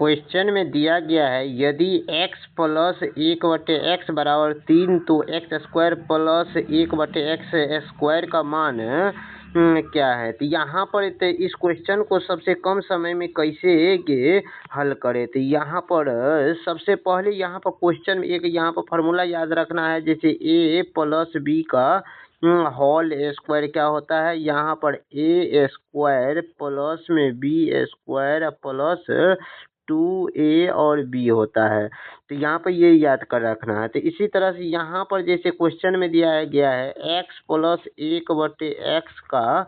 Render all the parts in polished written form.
Question में दिया गया है यदि x प्लस 1/x बराबर 3 तो x square plus 1/x square का मान क्या है। तो यहाँ पर इस क्वेश्चन को सबसे कम समय में कैसे हल करें। तो यहाँ पर सबसे पहले यहाँ पर क्वेश्चन में एक यहाँ पर फार्मूला याद रखना है, जैसे a प्लस बी का होल स्क्वायर क्या होता है। यहाँ पर ए स्क्वायर प्लस में बी स्क्वायर प्लस 2a और b होता है। तो यहाँ पर ये याद कर रखना है। तो इसी तरह से यहाँ पर जैसे क्वेश्चन में दिया गया है x प्लस 1/x का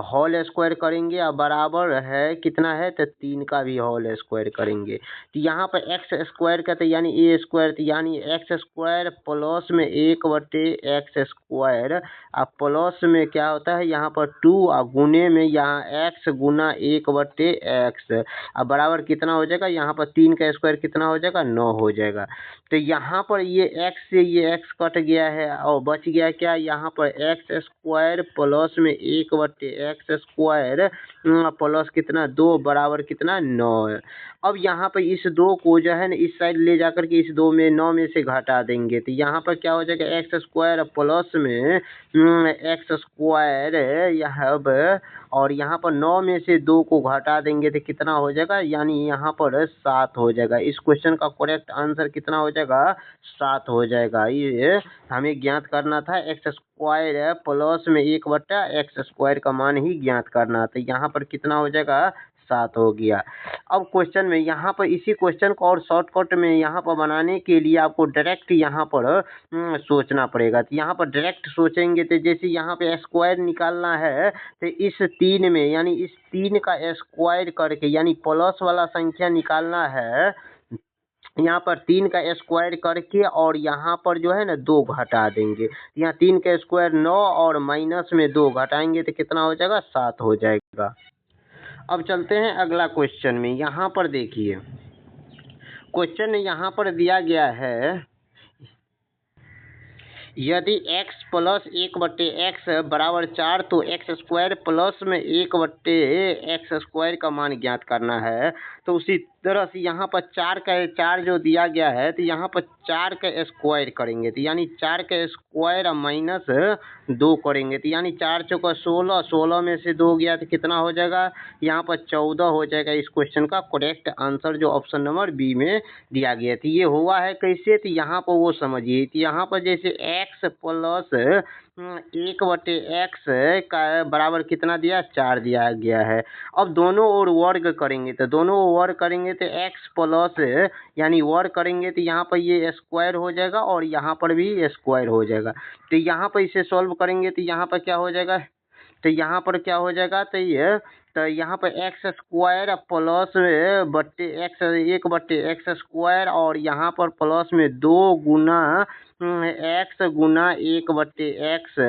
होल स्क्वायर करेंगे और बराबर है कितना है, तो 3 का भी होल स्क्वायर करेंगे। तो यहाँ पर एक्स स्क्वायर का तो यानी ए स्क्वायर, तो यानी एक्स स्क्वायर प्लस में 1/x स्क्वायर और प्लस में क्या होता है यहाँ पर 2 और गुने में यहाँ x गुना 1/x और बराबर कितना हो जाएगा, यहाँ पर 3 का स्क्वायर कितना हो जाएगा, 9 हो जाएगा। तो यहाँ पर ये x से ये x कट गया है और बच गया क्या, यहाँ पर x स्क्वायर प्लस में 1/x स्क्वायर प्लस कितना 2 बराबर कितना 9 है। अब यहाँ पर इस 2 को जो है ना इस साइड ले जाकर के इस 2 में 9 में से घटा देंगे। तो यहाँ पर क्या हो जाएगा, एक्स स्क्वायर प्लस में एक्स स्क्वायर यहाँ पर, और यहाँ पर 9 में से 2 को घटा देंगे तो कितना हो जाएगा, यानी यहाँ पर 7 हो जाएगा। इस क्वेश्चन का करेक्ट आंसर कितना हो जाएगा, 7 हो जाएगा। ये हमें ज्ञात करना था, एक्स स्क्वायर प्लस में 1/x स्क्वायर का मान ही ज्ञात करना। तो यहाँ पर कितना हो जाएगा, 7 हो गया। अब क्वेश्चन में यहाँ पर इसी क्वेश्चन को और शॉर्टकट में यहाँ पर बनाने के लिए आपको डायरेक्ट यहाँ पर सोचना पड़ेगा। तो यहाँ पर डायरेक्ट सोचेंगे तो जैसे यहाँ पे स्क्वायर निकालना है तो इस 3 में यानी इस 3 का स्क्वायर करके यानी प्लस वाला संख्या निकालना है, यहाँ पर 3 का स्क्वायर करके और यहाँ पर जो है ना 2 घटा देंगे। यहाँ 3 का स्क्वायर 9 और माइनस में 2 घटाएंगे तो कितना हो जाएगा, 7 हो जाएगा। अब चलते हैं अगला क्वेश्चन में। यहाँ पर देखिए क्वेश्चन यहाँ पर दिया गया है यदि x प्लस 1/x बराबर 4 तो x स्क्वायर प्लस में 1/x स्क्वायर का मान ज्ञात करना है। तो उसी तरह से यहाँ पर 4 जो दिया गया है तो यहाँ पर 4 का स्क्वायर करेंगे तो यानी 4 का स्क्वायर माइनस 2 करेंगे तो यानी 4 चौका 16, 16 में से 2 गया तो कितना हो जाएगा, यहाँ पर 14 हो जाएगा। इस क्वेश्चन का करेक्ट आंसर जो ऑप्शन नंबर बी में दिया गया था। ये हुआ है कैसे, तो यहाँ पर वो समझिए। तो यहाँ पर जैसे x प्लस 1/x का बराबर कितना दिया, 4 दिया गया है। अब दोनों ओर वर्ग करेंगे तो दोनों वर्ग करेंगे तो x प्लस यानी वर्ग करेंगे तो यहाँ पर ये स्क्वायर हो जाएगा और यहाँ पर भी स्क्वायर हो जाएगा। तो यहाँ पर इसे सॉल्व करेंगे तो यहाँ पर क्या हो जाएगा, तो यहाँ पर क्या हो जाएगा, तो यहाँ पर एक्स स्क्वायर प्लस बट्टे एक्स 1/x स्क्वायर और यहाँ पर प्लस में 2 गुना x गुना 1/x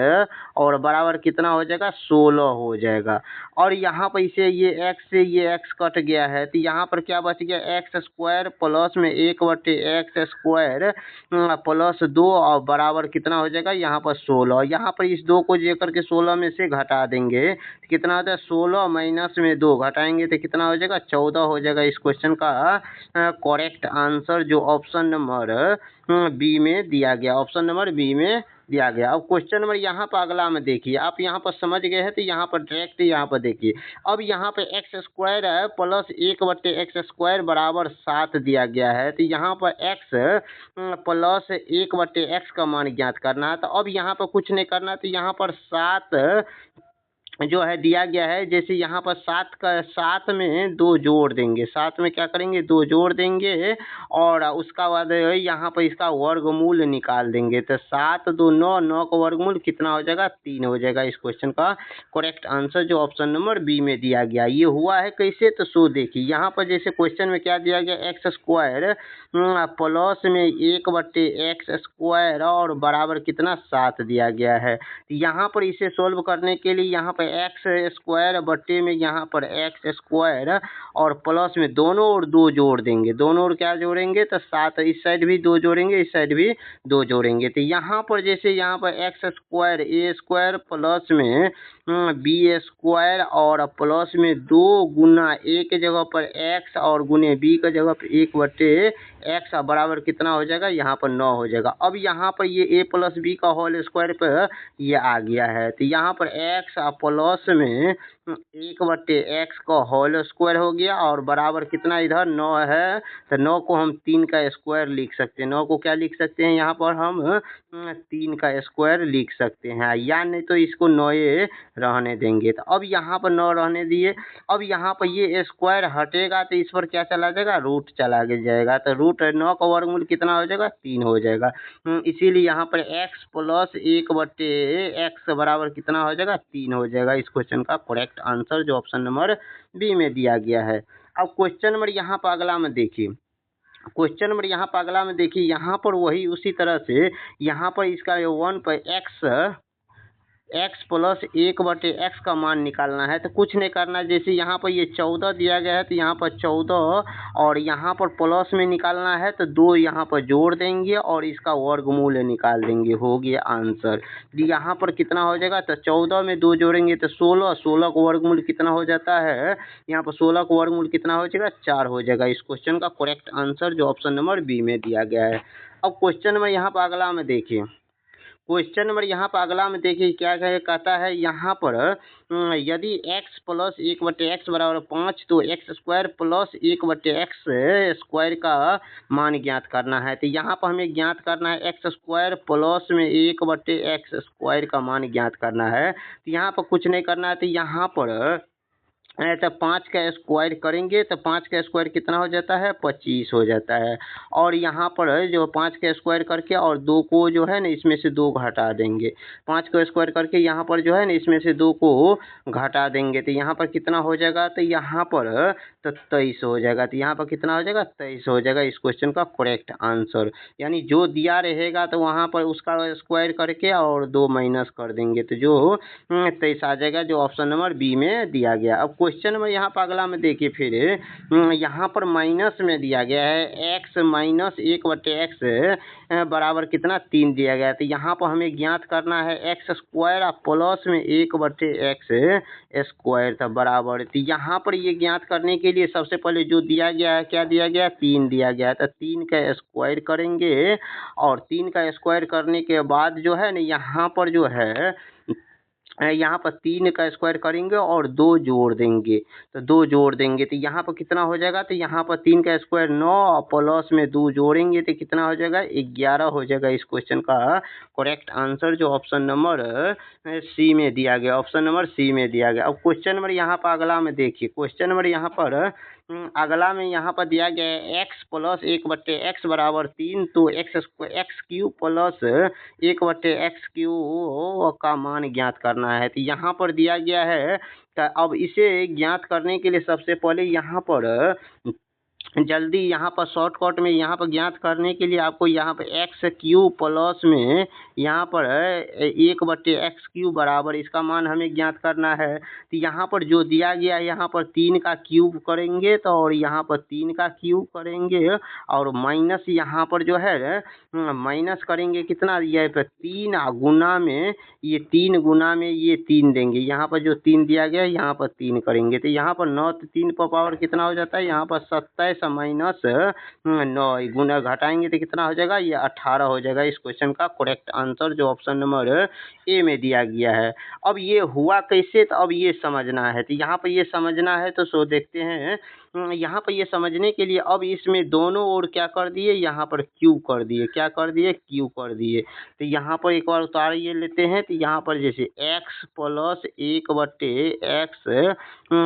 और बराबर कितना हो जाएगा, 16 हो जाएगा। और यहाँ पर इसे ये x से ये x कट गया है तो यहाँ पर क्या बच गया, एक्स स्क्वायर प्लस में 1/x स्क्वायर प्लस 2 और बराबर कितना हो जाएगा, यहाँ पर 16। यहाँ पर इस 2 को लेकर के 16 में से घटा देंगे तो कितना होता है, 16 माइनस में 2 घटाएंगे तो कितना हो जाएगा, 14 हो जाएगा। इस क्वेश्चन का करेक्ट आंसर जो ऑप्शन नंबर बी में दिया गया, ऑप्शन नंबर बी में दिया गया। अब क्वेश्चन नंबर यहाँ पर अगला में देखिए, आप यहाँ पर समझ गए हैं तो यहाँ पर डायरेक्ट यहाँ पर देखिए। अब यहाँ पे एक्स स्क्वायर है प्लस 1/x स्क्वायर बराबर 7 दिया गया है तो यहाँ पर x प्लस 1/x का मान ज्ञात करना है। तो अब यहाँ पर कुछ नहीं करना, तो यहाँ पर 7 जो है दिया गया है, जैसे यहाँ पर 7 में 2 जोड़ देंगे, 7 में क्या करेंगे, 2 जोड़ देंगे और उसका बाद यहाँ पर इसका वर्गमूल निकाल देंगे। तो 7 2 9, 9 का वर्गमूल कितना हो जाएगा, 3 हो जाएगा। इस क्वेश्चन का करेक्ट आंसर जो ऑप्शन नंबर बी में दिया गया। ये हुआ है कैसे, तो सो देखिए यहाँ पर जैसे क्वेश्चन में क्या दिया गया, एक्स स्क्वायर प्लस में 1/x स्क्वायर और बराबर कितना 7 दिया गया है। यहाँ पर इसे सोल्व करने के लिए यहाँ पर एक्स स्क्वायर बट्टे में यहाँ पर एक्स स्क्वायर और प्लस में दोनों ओर 2 जोड़ देंगे। दोनों ओर क्या जोड़ेंगे तो 7, इस साइड भी 2 जोड़ेंगे, इस साइड भी 2 जोड़ेंगे। तो यहाँ पर जैसे यहाँ पर एक्स स्क्वायर ए स्क्वायर प्लस में बी स्क्वायर और प्लस में 2 गुना ए के जगह पर एक्स और गुने बी के जगह पर 1/x बराबर कितना हो जाएगा, यहाँ पर 9 हो जाएगा। अब यहाँ पर ये ए प्लस बी का होल स्क्वायर पर ये आ गया है। तो यहाँ पर एक्स प्लस में 1/x का होल स्क्वायर हो गया और बराबर कितना इधर 9 है। तो 9 को हम 3 का स्क्वायर लिख सकते हैं। 9 को क्या लिख सकते हैं, यहाँ पर हम 3 का स्क्वायर लिख सकते हैं, या नहीं तो इसको 9 रहने देंगे। तो अब यहाँ पर 9 रहने दिए। अब यहाँ पर ये स्क्वायर हटेगा तो इस पर क्या चला जाएगा, रूट चला जाएगा। तो रूट 9 का वर्गमूल कितना हो जाएगा, 3 हो जाएगा। इसीलिए यहाँ पर x प्लस 1/x बराबर कितना हो जाएगा, 3 हो जाएगा। इस क्वेश्चन का करेक्ट आंसर जो ऑप्शन नंबर बी में दिया गया है। अब क्वेश्चन नंबर यहाँ पर अगला में देखिए, क्वेश्चन नंबर यहाँ पर अगला में देखिए, यहाँ पर वही उसी तरह से यहाँ पर इसका 1 पर x प्लस 1/x का मान निकालना है। तो कुछ नहीं करना, जैसे यहाँ पर ये 14 दिया गया है तो यहाँ पर 14 और यहाँ पर प्लस में निकालना है तो 2 यहाँ पर जोड़ देंगे और इसका वर्गमूल निकाल देंगे, हो गया आंसर। यहाँ पर कितना हो जाएगा, तो 14 में 2 जोड़ेंगे तो 16, 16 का वर्गमूल कितना हो जाता है, यहाँ पर 16 का वर्गमूल कितना हो जाएगा, 4 हो जाएगा। इस क्वेश्चन का करेक्ट आंसर जो ऑप्शन नंबर बी में दिया गया है। अब क्वेश्चन नंबर यहाँ पर अगला में देखिए, क्वेश्चन नंबर यहाँ पर अगला में देखिए क्या कहता है, यहाँ पर यदि x प्लस 1/x बराबर 5 तो x square plus 1/x square का मान ज्ञात करना है। तो यहाँ पर हमें ज्ञात करना है x स्क्वायर प्लस में 1/x स्क्वायर का मान ज्ञात करना है। तो यहाँ पर कुछ नहीं करना है, तो यहाँ पर तो 5 का स्क्वायर करेंगे तो 5 का स्क्वायर कितना हो जाता है, 25 हो जाता है। और यहाँ पर जो 5 का स्क्वायर करके और 2 को जो है ना इसमें से 2 घटा देंगे। 5 का स्क्वायर करके यहाँ पर जो है ना इसमें से 2 को घटा देंगे तो यहाँ पर कितना हो जाएगा, तो यहाँ पर तो 23 हो जाएगा। तो यहाँ पर कितना हो जाएगा, 23 हो जाएगा। इस क्वेश्चन का करेक्ट आंसर, यानी जो दिया रहेगा तो वहाँ पर उसका स्क्वायर करके और 2 माइनस कर देंगे तो जो 23 आ जाएगा, जो ऑप्शन नंबर बी में दिया गया। अब क्वेश्चन में यहाँ पर अगला में देखिए, फिर यहाँ पर माइनस में दिया गया है x माइनस 1/x बराबर कितना 3 दिया गया है। तो यहाँ पर हमें ज्ञात करना है x स्क्वायर प्लस में 1/x स्क्वायर था बराबर। तो यहाँ पर ये ज्ञात करने के लिए सबसे पहले जो दिया गया है, क्या दिया गया है, 3 दिया गया है। तो 3 का स्क्वायर करेंगे और 3 का स्क्वायर करने के बाद जो है ना यहाँ पर जो है यहाँ पर 3 का स्क्वायर करेंगे और 2 जोड़ देंगे। तो 2 जोड़ देंगे तो यहाँ पर कितना हो जाएगा, तो यहाँ पर 3 का स्क्वायर 9 प्लस में 2 जोड़ेंगे तो कितना हो जाएगा, 11 हो जाएगा। इस क्वेश्चन का करेक्ट आंसर जो ऑप्शन नंबर सी में दिया गया, ऑप्शन नंबर सी में दिया गया। अब क्वेश्चन नंबर यहाँ पर अगला में देखिए, क्वेश्चन नंबर यहाँ पर अगला में यहाँ पर दिया गया है x प्लस 1/x बराबर 3 तो x Q plus 1/x Q का मान ज्ञात करना है। तो यहाँ पर दिया गया है। तो अब इसे ज्ञात करने के लिए सबसे पहले यहाँ पर जल्दी यहाँ पर शॉर्टकट में यहाँ पर ज्ञात करने के लिए आपको यहाँ पर एक्स क्यू प्लस में यहाँ पर 1/x क्यू बराबर इसका मान हमें ज्ञात करना है। तो यहाँ पर जो दिया गया है यहाँ पर 3 का क्यूब करेंगे तो और यहाँ पर 3 का क्यूब करेंगे और माइनस यहाँ पर जो है माइनस करेंगे कितना दिया है, 3 गुना में ये 3 गुना में ये 3 देंगे। यहाँ पर जो 3 दिया गया है यहाँ पर 3 करेंगे तो यहाँ पर 9 3 पर पावर कितना हो जाता है, यहाँ पर 27 माइनस 9 गुना घटाएंगे तो कितना हो जाएगा, ये 18 हो जाएगा। इस क्वेश्चन का करेक्ट आंसर जो ऑप्शन नंबर ए में दिया गया है। अब ये हुआ कैसे, तो अब ये समझना है। तो यहाँ पर ये समझना है तो सो देखते हैं। यहाँ पर ये समझने के लिए अब इसमें दोनों ओर क्या कर दिए, यहाँ पर क्यूब कर दिए, क्या कर दिए, क्यूब कर दिए। तो यहाँ पर एक बार उतार ये लेते हैं। तो यहाँ पर जैसे x प्लस 1/x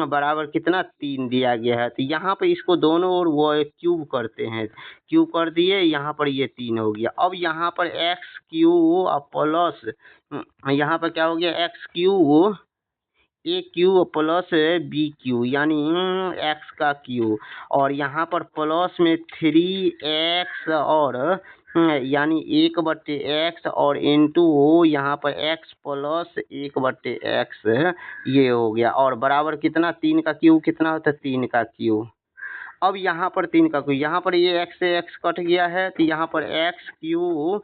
बराबर कितना 3 दिया गया है। तो यहाँ पर इसको दोनों ओर वो क्यूब करते हैं, क्यूब कर दिए, यहाँ पर ये 3 हो गया। अब यहाँ पर x क्यू प्लस यहाँ पर क्या हो गया, x cube a cube plus b cube यानी x का क्यू और यहाँ पर प्लस में 3x और यानी 1/x और इंटू यहाँ पर x प्लस 1/x ये हो गया, और बराबर कितना 3 का क्यूब कितना होता है 3 का क्यूब। अब यहाँ पर 3 का क्यूब, यहाँ पर ये x से x कट गया है तो यहाँ पर x cube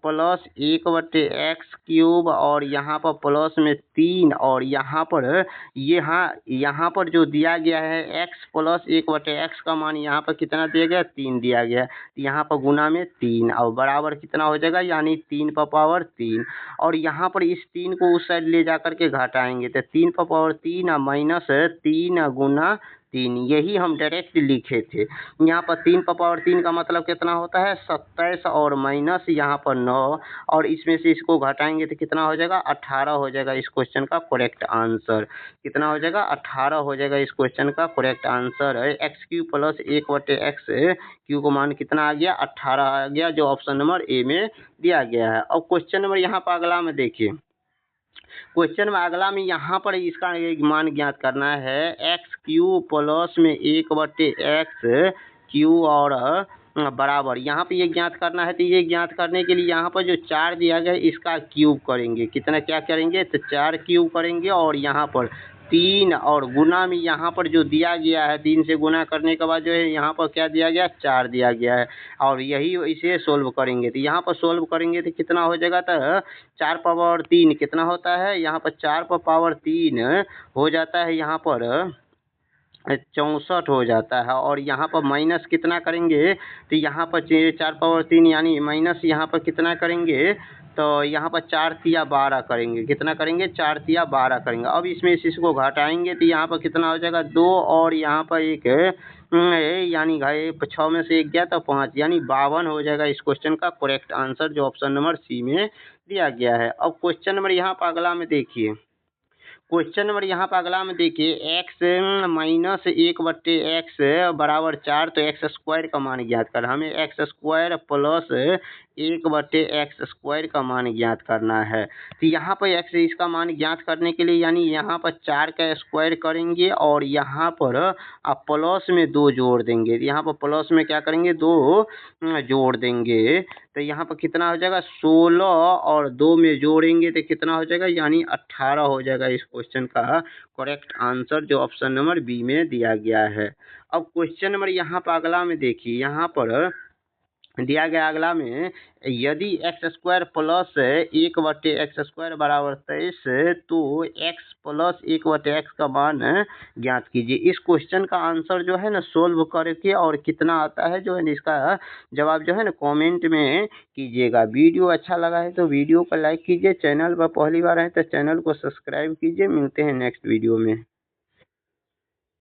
plus 1/x cube और यहाँ पर प्लस में 3 और यहाँ पर यहाँ पर जो दिया गया है x प्लस 1/x का मान यहाँ पर कितना दिया गया 3 दिया गया है, यहाँ पर गुना में 3 और बराबर कितना हो जाएगा यानी 3 पर पावर 3, और यहाँ पर इस 3 को उस साइड ले जा करके घटाएंगे तो 3 पर पावर 3 माइनस 3 गुना 3, यही हम डायरेक्ट लिखे थे। यहाँ पर 3 पर पावर 3 का मतलब कितना होता है 27 और माइनस यहाँ पर 9, और इसमें से इसको घटाएंगे तो कितना हो जाएगा 18 हो जाएगा इस क्वेश्चन का करेक्ट आंसर। कितना हो जाएगा 18 हो जाएगा इस क्वेश्चन का करेक्ट आंसर है। X cube plus 1/x Q का मान कितना आ गया 18 आ गया, जो ऑप्शन नंबर ए में दिया गया है। अब क्वेश्चन नंबर यहाँ पर अगला में देखिए, क्वेश्चन में अगला में यहाँ पर इसका मान ज्ञात करना है एक्स क्यू प्लस में 1/x क्यू और बराबर, यहाँ पे ये ज्ञात करना है। तो ये ज्ञात करने के लिए यहाँ पर जो 4 दिया गया है इसका क्यूब करेंगे, कितना क्या करेंगे तो 4 क्यूब करेंगे, और यहाँ पर 3 और गुना में यहाँ पर जो दिया गया है 3 से गुना करने के बाद जो है यहाँ पर क्या दिया गया 4 दिया गया है, और यही इसे सोल्व करेंगे। तो यहाँ पर सोल्व करेंगे तो कितना हो जाएगा तो 4 पावर 3 कितना होता है यहाँ पर 4 पर पावर 3 हो जाता है यहाँ पर 64 हो जाता है, और यहाँ पर माइनस कितना करेंगे तो यहाँ पर 4 पावर 3 यानी माइनस यहाँ पर कितना करेंगे तो यहाँ पर 4 तिया 12 करेंगे, कितना करेंगे 4 तिया 12 करेंगे। अब इसमें इसको घटाएंगे तो यहाँ पर कितना हो जाएगा 2 और यहाँ पर 1 यानी 6 में से 1 गया तो 5 यानी 52 हो जाएगा इस क्वेश्चन का करेक्ट आंसर, जो ऑप्शन नंबर सी में दिया गया है। अब क्वेश्चन नंबर यहाँ पर अगला में देखिए, क्वेश्चन नंबर यहाँ पर अगला में देखिए x माइनस 1/x बराबर 4, तो एक्स स्क्वायर का मान ज्ञात कर, हमें x square plus 1/x square का मान ज्ञात करना है। तो यहाँ पर x इसका मान ज्ञात करने के लिए यानी यहाँ पर 4 का स्क्वायर करेंगे और यहाँ पर आप प्लस में 2 जोड़ देंगे, यहाँ पर प्लस में क्या करेंगे 2 जोड़ देंगे, तो यहाँ पर कितना हो जाएगा 16 और 2 में जोड़ेंगे तो कितना हो जाएगा यानी 18 हो जाएगा इस क्वेश्चन का करेक्ट आंसर, जो ऑप्शन नंबर बी में दिया गया है। अब क्वेश्चन नंबर यहाँ पर अगला में देखिए, यहाँ पर दिया गया अगला में यदि x square plus 1/x square बराबर 23 तो x प्लस 1/x का मान ज्ञात कीजिए। इस क्वेश्चन का आंसर जो है ना सोल्व करके और कितना आता है जो है इसका जवाब जो है ना कमेंट में कीजिएगा। वीडियो अच्छा लगा है तो वीडियो को लाइक कीजिए, चैनल पर पहली बार है तो चैनल को सब्सक्राइब कीजिए। मिलते हैं नेक्स्ट वीडियो में।